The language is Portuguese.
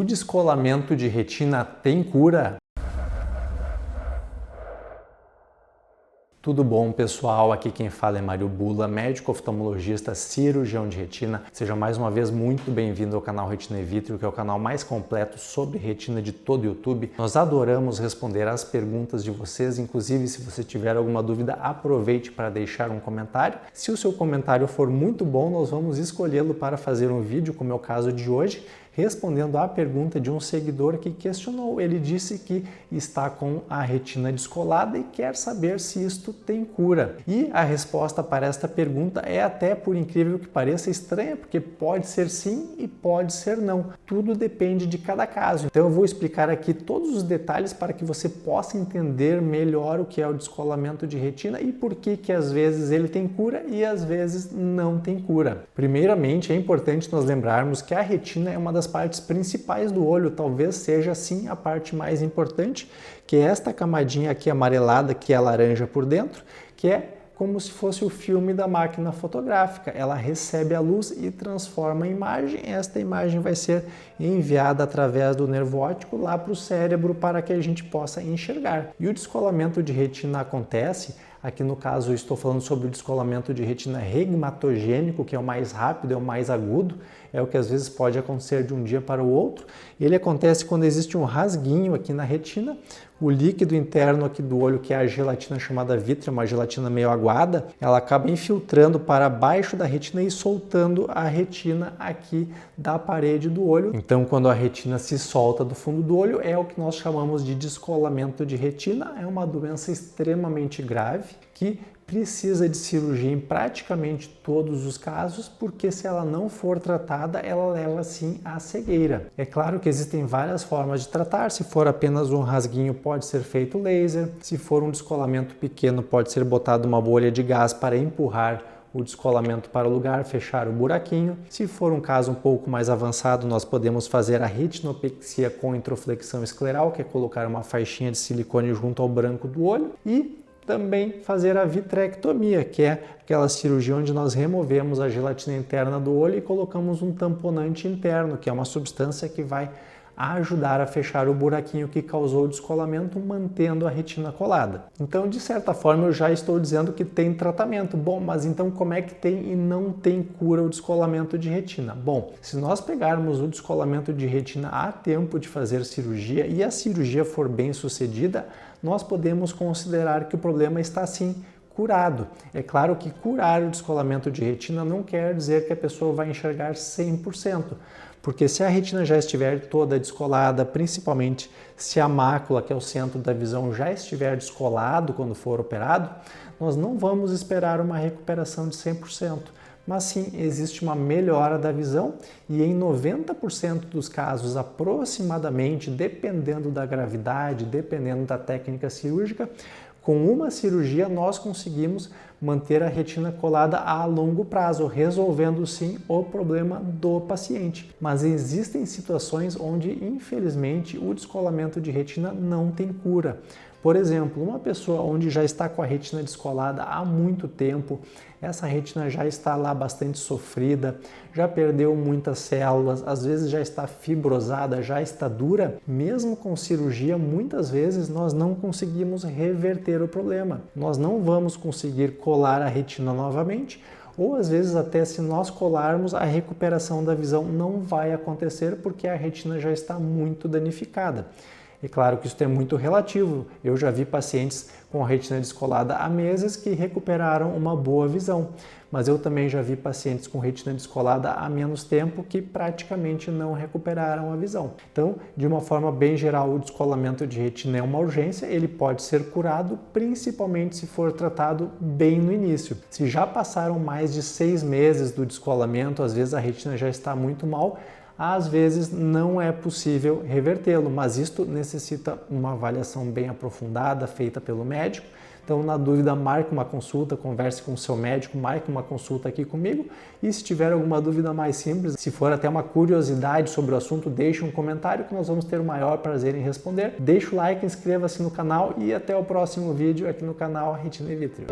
O descolamento de retina tem cura? Tudo bom, pessoal? Aqui quem fala é Mário Bula, médico oftalmologista, cirurgião de retina. Seja mais uma vez muito bem-vindo ao canal Retina e Vitro, que é o canal mais completo sobre retina de todo o YouTube. Nós adoramos responder às perguntas de vocês, inclusive se você tiver alguma dúvida, aproveite para deixar um comentário. Se o seu comentário for muito bom, nós vamos escolhê-lo para fazer um vídeo, como é o caso de hoje, respondendo à pergunta de um seguidor que questionou. Ele disse que está com a retina descolada e quer saber se isto tem cura. E a resposta para esta pergunta é até, por incrível que pareça, estranha, porque pode ser sim e pode ser não. Tudo depende de cada caso. Então eu vou explicar aqui todos os detalhes para que você possa entender melhor o que é o descolamento de retina e por que às vezes ele tem cura e às vezes não tem cura. Primeiramente, é importante nós lembrarmos que a retina é uma das partes principais do olho, talvez seja sim a parte mais importante, que é esta camadinha aqui amarelada, que é laranja por dentro, que é como se fosse o filme da máquina fotográfica. Ela recebe a luz e transforma a imagem. Esta imagem vai ser enviada através do nervo óptico lá para o cérebro para que a gente possa enxergar. E o descolamento de retina acontece, aqui no caso eu estou falando sobre o descolamento de retina regmatogênico, que é o mais rápido, é o mais agudo, é o que às vezes pode acontecer de um dia para o outro. Ele acontece quando existe um rasguinho aqui na retina, o líquido interno aqui do olho, que é a gelatina chamada vítreo, uma gelatina meio aguada, ela acaba infiltrando para baixo da retina e soltando a retina aqui da parede do olho. Então, quando a retina se solta do fundo do olho, é o que nós chamamos de descolamento de retina. É uma doença extremamente grave que precisa de cirurgia em praticamente todos os casos, porque se ela não for tratada, ela leva sim à cegueira. É claro que existem várias formas de tratar. Se for apenas um rasguinho, pode ser feito laser. Se for um descolamento pequeno, pode ser botado uma bolha de gás para empurrar o descolamento para o lugar, fechar o buraquinho. Se for um caso um pouco mais avançado, nós podemos fazer a retinopexia com introflexão escleral, que é colocar uma faixinha de silicone junto ao branco do olho, e também fazer a vitrectomia, que é aquela cirurgia onde nós removemos a gelatina interna do olho e colocamos um tamponante interno, que é uma substância que vai ajudar a fechar o buraquinho que causou o descolamento, mantendo a retina colada. Então, de certa forma, eu já estou dizendo que tem tratamento. Bom, mas então como é que tem e não tem cura o descolamento de retina? Bom, se nós pegarmos o descolamento de retina a tempo de fazer cirurgia e a cirurgia for bem sucedida, nós podemos considerar que o problema está sim curado. É claro que curar o descolamento de retina não quer dizer que a pessoa vai enxergar 100%, porque se a retina já estiver toda descolada, principalmente se a mácula, que é o centro da visão, já estiver descolado quando for operado, nós não vamos esperar uma recuperação de 100%. Mas sim, existe uma melhora da visão e em 90% dos casos, aproximadamente, dependendo da gravidade, dependendo da técnica cirúrgica, com uma cirurgia nós conseguimos manter a retina colada a longo prazo, resolvendo sim o problema do paciente. Mas existem situações onde, infelizmente, o descolamento de retina não tem cura. Por exemplo, uma pessoa onde já está com a retina descolada há muito tempo, essa retina já está lá bastante sofrida, já perdeu muitas células, às vezes já está fibrosada, já está dura, mesmo com cirurgia, muitas vezes nós não conseguimos reverter o problema. Nós não vamos conseguir colar a retina novamente, ou às vezes até se nós colarmos, a recuperação da visão não vai acontecer porque a retina já está muito danificada. É claro que isso é muito relativo. Eu já vi pacientes com a retina descolada há meses que recuperaram uma boa visão, mas eu também já vi pacientes com retina descolada há menos tempo que praticamente não recuperaram a visão. Então, de uma forma bem geral, o descolamento de retina é uma urgência, ele pode ser curado, principalmente se for tratado bem no início. Se já passaram mais de 6 meses do descolamento, às vezes a retina já está muito mal, às vezes não é possível revertê-lo, mas isto necessita uma avaliação bem aprofundada, feita pelo médico. Então, na dúvida, marque uma consulta, converse com o seu médico, marque uma consulta aqui comigo. E se tiver alguma dúvida mais simples, se for até uma curiosidade sobre o assunto, deixe um comentário que nós vamos ter o maior prazer em responder. Deixe o like, inscreva-se no canal e até o próximo vídeo aqui no canal Retina e Vitro.